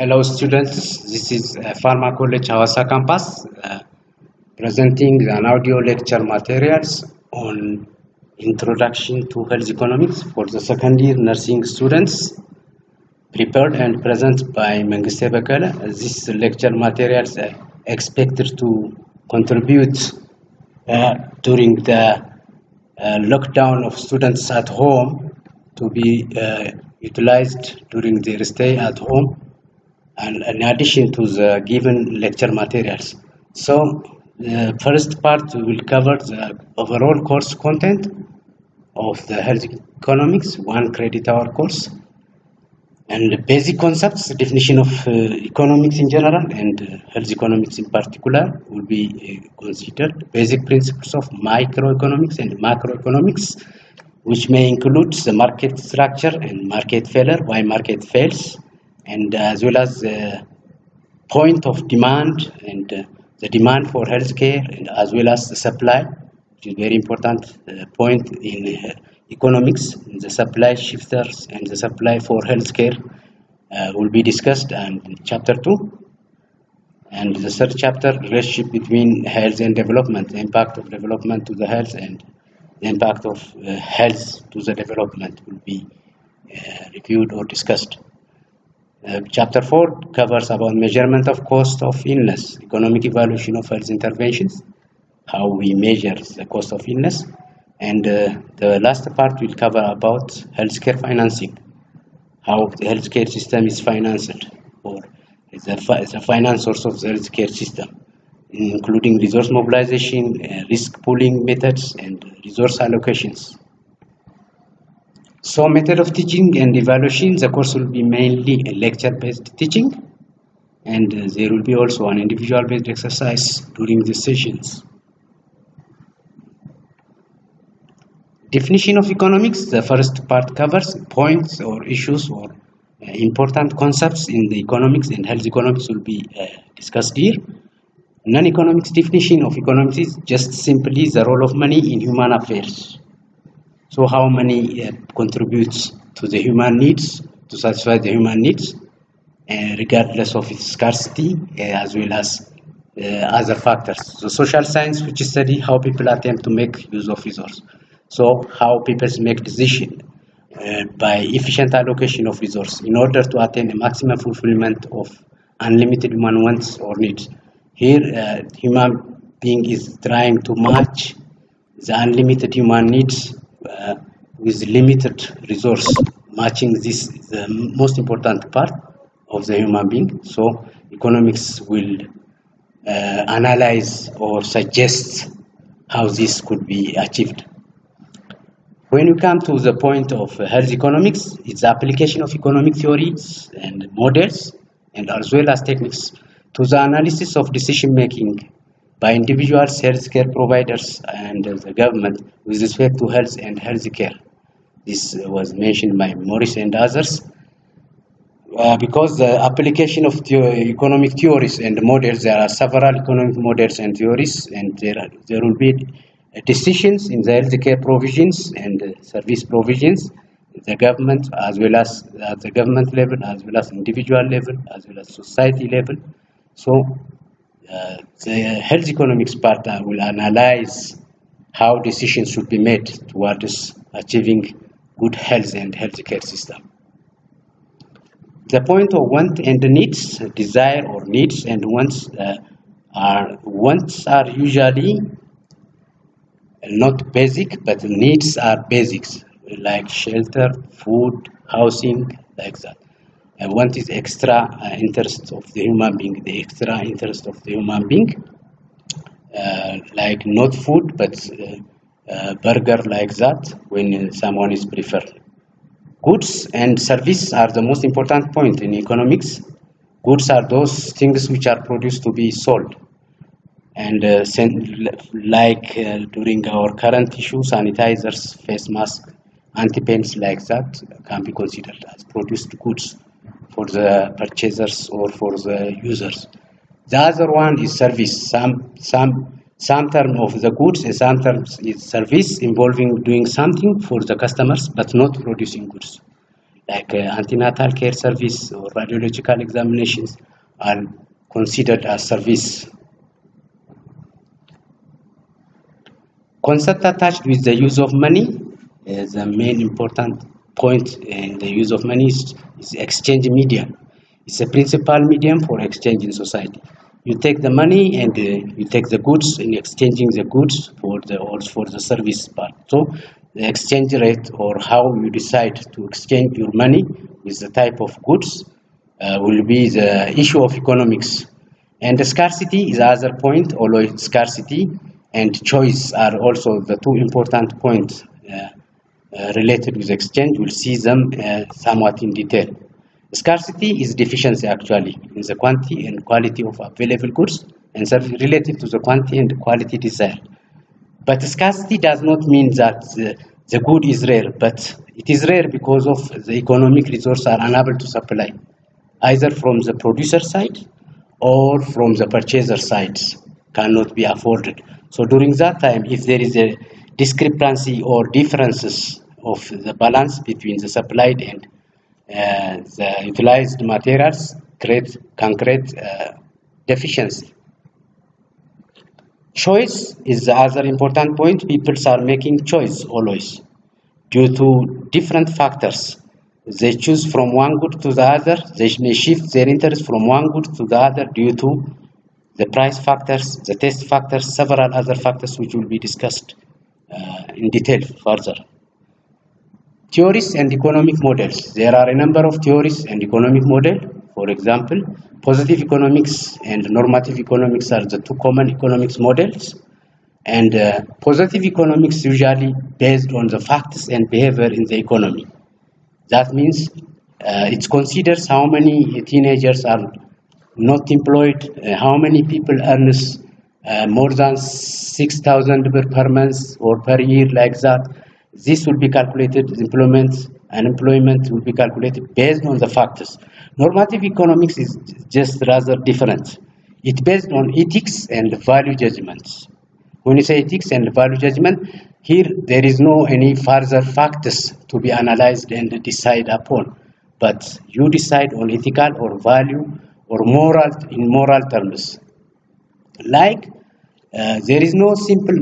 Hello students, this is Pharma College Hawassa campus presenting an audio lecture materials on Introduction to Health Economics for the second year nursing students, prepared and present by Mengiste Bakala. This lecture materials are expected to contribute during the lockdown of students at home to be utilized during their stay at home, and in addition to the given lecture materials. So the first part will cover the overall course content of the health economics, 1 credit hour course, and the basic concepts, definition of economics in general and health economics in particular will be considered. Basic principles of microeconomics and macroeconomics, which may include the market structure and market failure, why market fails, and as well as the point of demand and the demand for healthcare, and as well as the supply, which is very important point in economics. The supply shifters and the supply for healthcare will be discussed in chapter 2. And the third chapter, relationship between health and development, the impact of development to the health and the impact of health to the development will be reviewed or discussed. Chapter 4 covers about measurement of cost of illness, economic evaluation of health interventions, how we measure the cost of illness, and the last part will cover about healthcare financing, how the healthcare system is financed, or the finance source of the healthcare system, including resource mobilization, risk pooling methods, and resource allocations. So method of teaching and evaluation, the course will be mainly a lecture-based teaching, and there will be also an individual-based exercise during the sessions. Definition of economics, the first part covers points or issues or important concepts in the economics and health economics will be discussed here. Non-economics definition of economics is just simply the role of money in human affairs. So how money contributes to the human needs, to satisfy the human needs, regardless of its scarcity, as well as other factors. So social science, which study how people attempt to make use of resources. So how people make decisions by efficient allocation of resources in order to attain a maximum fulfillment of unlimited human wants or needs. Here, human being is trying to match the unlimited human needs with limited resource. Matching this is the most important part of the human being. So economics will analyze or suggest how this could be achieved. When you come to the point of health economics, it's the application of economic theories and models, and as well as techniques to the analysis of decision making by individuals, healthcare providers, and the government with respect to health and healthcare. This was mentioned by Morris and others. Because the application of economic theories and models, there are several economic models and theories, and there will be decisions in the healthcare provisions and service provisions, the government as well as at the government level, as well as individual level, as well as society level. So the health economics part will analyze how decisions should be made towards achieving good health and healthcare system. The point of want and needs, desire or needs and wants are usually not basic, but needs are basics, like shelter, food, housing, like that. And want is extra interest of the human being, the extra interest of the human being, like not food, but burger like that when someone is preferred. Goods and service are the most important point in economics. Goods are those things which are produced to be sold. And during our current issue, sanitizers, face masks, anti-pains like that can be considered as produced goods for the purchasers or for the users. The other one is service. Some term of the goods and some terms is service involving doing something for the customers but not producing goods. like antenatal care service or radiological examinations are considered as service. Concept attached with the use of money is the main important point in the use of money is exchange medium. It's a principal medium for exchange in society. You take the money and you take the goods in exchanging the goods for the service part. So the exchange rate or how you decide to exchange your money with the type of goods will be the issue of economics. And the scarcity is the other point, although scarcity and choice are also the two important points related with exchange. We'll see them somewhat in detail. Scarcity is deficiency actually in the quantity and quality of available goods and service related to the quantity and quality desired. But scarcity does not mean that the good is rare, but it is rare because of the economic resources are unable to supply, either from the producer side or from the purchaser side, cannot be afforded. So during that time, if there is a discrepancy or differences of the balance between the supplied and the utilized materials, can create deficiency. Choice is the other important point. People are making choice always due to different factors. They choose from one good to the other. They may shift their interest from one good to the other due to the price factors, the taste factors, several other factors which will be discussed in detail further. Theories and economic models. There are a number of theories and economic models. For example, positive economics and normative economics are the two common economics models. And positive economics usually based on the facts and behavior in the economy. That means it considers how many teenagers are not employed, how many people earn more than 6,000 per month or per year, like that. This will be calculated, unemployment will be calculated based on the factors. Normative economics is just rather different. It's based on ethics and value judgments. When you say ethics and value judgment, here there is no any further factors to be analyzed and decide upon, but you decide on ethical or value or moral in moral terms. Like there is no simple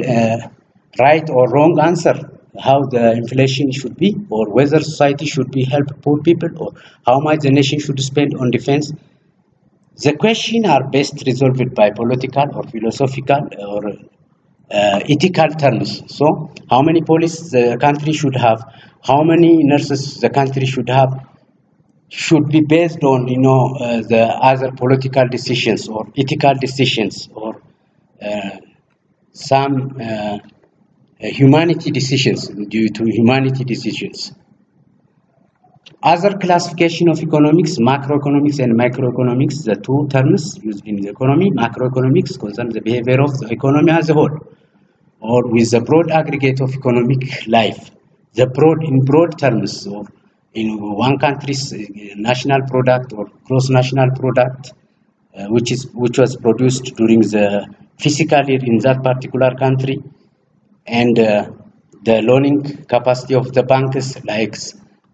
right or wrong answer how the inflation should be, or whether society should be help poor people, or how much the nation should spend on defense. The questions are best resolved by political or philosophical or ethical terms. So, how many police the country should have, how many nurses the country should have, should be based on the other political decisions or ethical decisions or some humanity decisions due to humanity decisions. Other classification of economics, macroeconomics and microeconomics, the two terms used in the economy. Macroeconomics concerns the behavior of the economy as a whole, or with the broad aggregate of economic life. The in broad terms, or in one country's national product or gross national product, which was produced during the fiscal year in that particular country, and the loaning capacity of the banks, like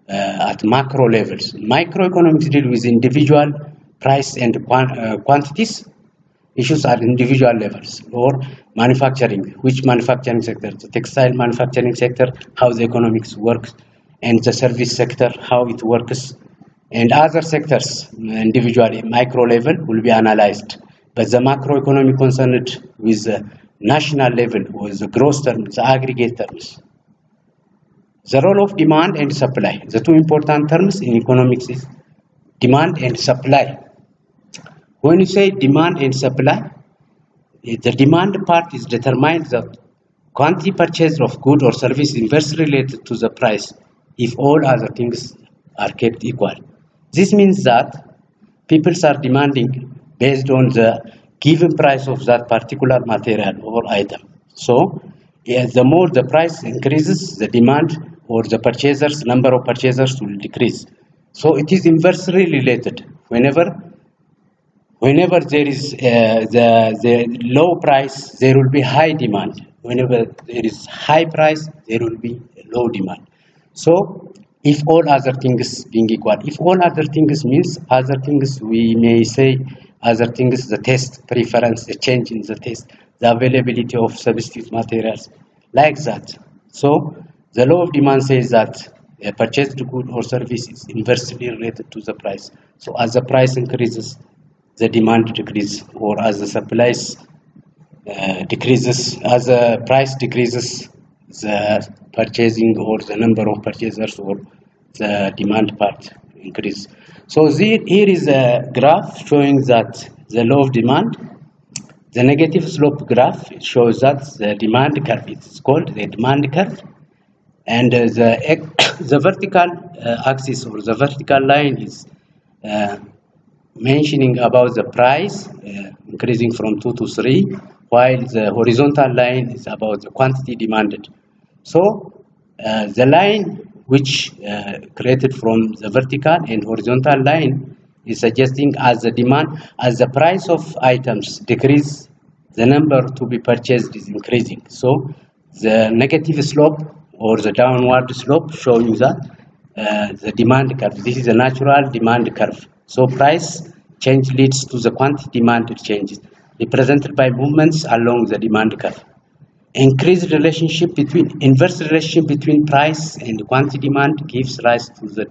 at macro levels. Microeconomics deal with individual price and quantities. Issues are individual levels, or manufacturing, which manufacturing sector, the textile manufacturing sector, how the economics works, and the service sector, how it works, and other sectors individually, micro level will be analyzed. But the macroeconomic concerned with the national level, or the gross terms, the aggregate terms. The role of demand and supply. The two important terms in economics is demand and supply. When you say demand and supply, the demand part is determined that quantity purchased of good or service inversely related to the price if all other things are kept equal. This means that people are demanding based on the given price of that particular material or item. So, the more the price increases, the demand or the purchasers, number of purchasers will decrease. So it is inversely related. Whenever there is the low price, there will be high demand. Whenever there is high price, there will be low demand. So if all other things being equal. If all other things means other things, we may say other things, the taste preference, the change in the taste, the availability of substitute materials, like that. So the law of demand says that a purchased good or service is inversely related to the price. So as the price increases, the demand decreases, or as the supplies decreases, as the price decreases, the purchasing or the number of purchasers or the demand part increase. So here is a graph showing that the law of demand, the negative slope graph, it shows that the demand curve, it's called the demand curve, and the vertical axis or the vertical line is mentioning about the price increasing from 2 to 3, while the horizontal line is about the quantity demanded. So the line which created from the vertical and horizontal line is suggesting as the demand, as the price of items decrease, the number to be purchased is increasing. So the negative slope or the downward slope showing that the demand curve. This is a natural demand curve. So price change leads to the quantity demand changes, represented by movements along the demand curve. Inverse relationship between price and quantity demand gives rise to the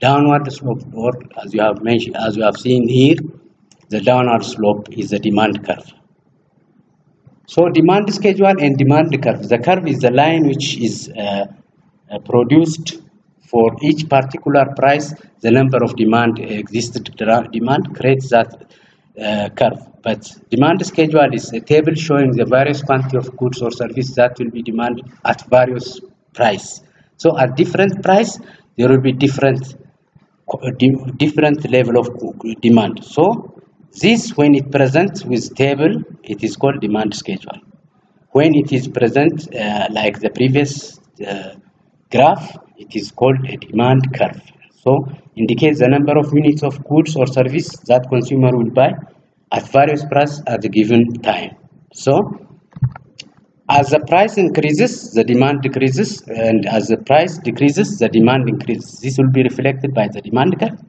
downward slope, or as you have mentioned, as you have seen here, the downward slope is the demand curve. So demand schedule and demand curve. The curve is the line which is produced for each particular price. The number of demand existed demand creates that curve. But demand schedule is a table showing the various quantity of goods or services that will be demanded at various price. So at different price, there will be different level of demand. So this, when it presents with table, it is called demand schedule. When it is present like the previous graph, it is called a demand curve. So indicates the number of units of goods or service that consumer will buy at various price at a given time. So as the price increases, the demand decreases, and as the price decreases, the demand increases. This will be reflected by the demand curve.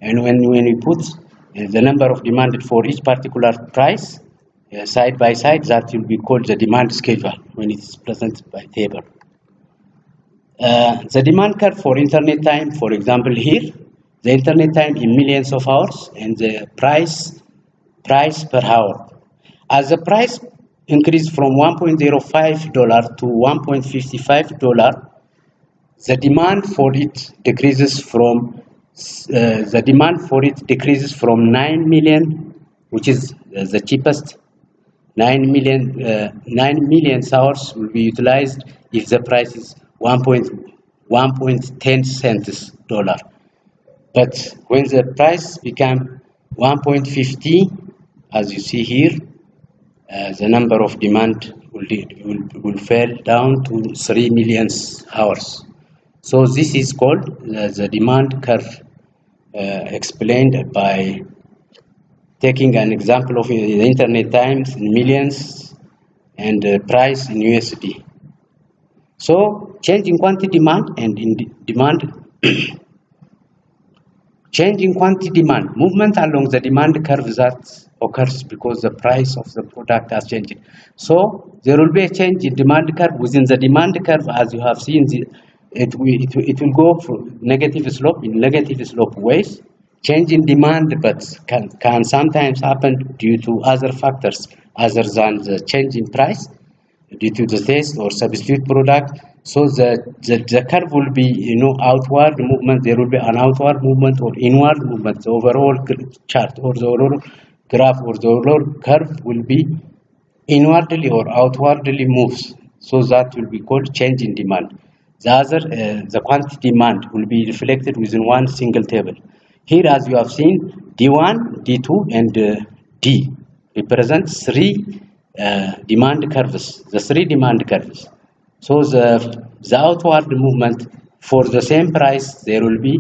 And when we put the number of demanded for each particular price side by side, that will be called the demand schedule when it is presented by table. The demand curve for internet time, for example, here, the internet time in millions of hours and the price per hour. As the price increased from $1.05 to $1.55, the demand for it decreases from 9 million, which is the cheapest. 9 million hours will be utilized if the price is 1.10 cents dollar. But when the price became 1.50, as you see here, the number of demand will fall down to 3 million hours. So this is called the demand curve, explained by taking an example of the internet times in millions and price in USD. So change in quantity demand and in demand change in quantity demand, movement along the demand curve that occurs because the price of the product has changed. So there will be a change in demand curve. Within the demand curve, as you have seen, it will go from negative slope in negative slope ways. Change in demand, but can sometimes happen due to other factors other than the change in price, due to the test or substitute product. So the curve will be, outward movement. There will be an outward movement or inward movement. The overall chart or the overall graph or the overall curve will be inwardly or outwardly moves. So that will be called change in demand. The quantity demand will be reflected within one single table. Here, as you have seen, D1, D2, and D represent three demand curves, the three demand curves. So the outward movement for the same price, there will be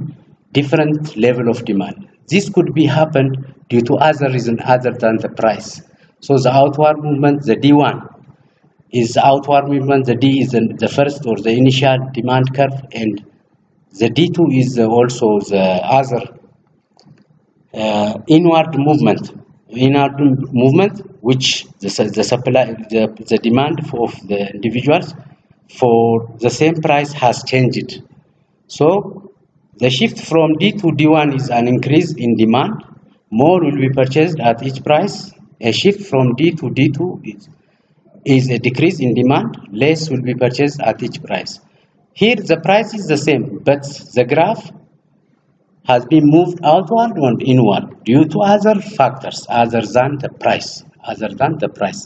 different level of demand. This could be happened due to other reason other than the price. So the outward movement, the D1 is outward movement, the D is the first or the initial demand curve, and The D2 is also the other inward movement, which the supply, the demand of the individuals for the same price has changed. So the shift from D to D1 is an increase in demand. More will be purchased at each price. A shift from D to D2 is a decrease in demand. Less will be purchased at each price. Here the price is the same, but the graph has been moved outward and inward due to other factors other than the price,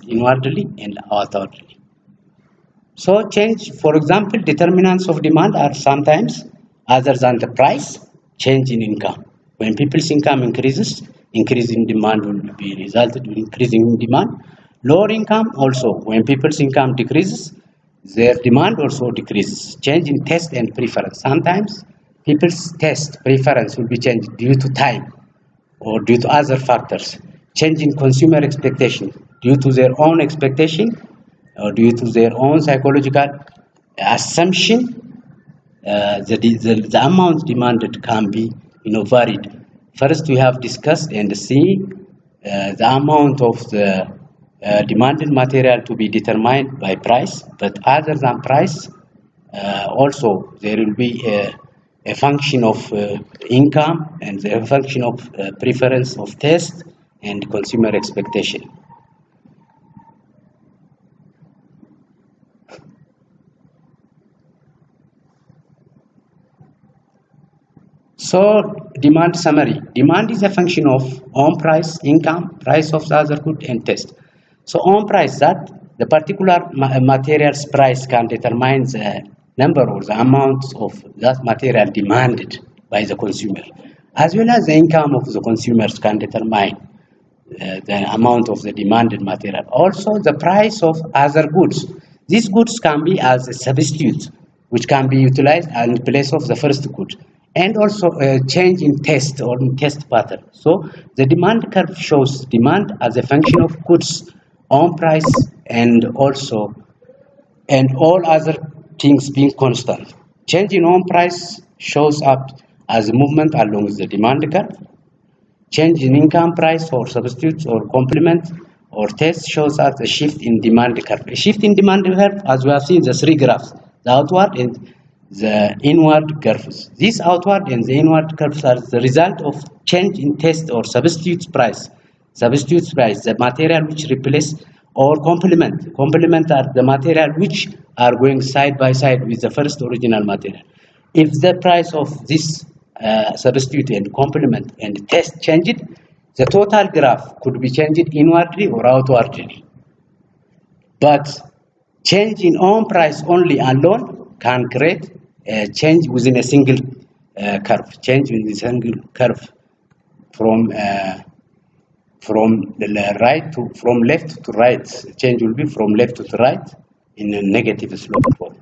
inwardly and outwardly. So change, for example, determinants of demand are sometimes other than the price, change in income. When people's income increases, increase in demand will be resulted in increasing in demand. Lower income also, when people's income decreases, their demand also decreases. Change in taste and preference. Sometimes people's taste preference will be changed due to time or due to other factors. Change in consumer expectation due to their own expectation or due to their own psychological assumption. The amount demanded can be varied. First, we have discussed and seen the amount of the demanded material to be determined by price, but other than price, also there will be a function of income and a function of preference of taste and consumer expectation. So demand summary. Demand is a function of own price, income, price of the other good, and taste. So own price, that the particular material's price can determine the number or the amount of that material demanded by the consumer, as well as the income of the consumers can determine the amount of the demanded material. Also the price of other goods. These goods can be as a substitute, which can be utilized in place of the first good. And also a change in taste or in taste pattern. So the demand curve shows demand as a function of goods, own price, and also all other things being constant. Change in own price shows up as a movement along the demand curve. Change in income price or substitutes or complement or taste shows us a shift in demand curve. A shift in demand curve, as we have seen the three graphs, the outward and the inward curves. These outward and the inward curves are the result of change in taste or substitutes price. Substitutes price, the material which replace or complement. Complement are the material which are going side by side with the first original material. If the price of this substitute and complement and taste changed, the total graph could be changed inwardly or outwardly. But change in own price only alone can create a change within a single curve. Change in the single curve from left to right. Change will be from left to right in a negative slope form.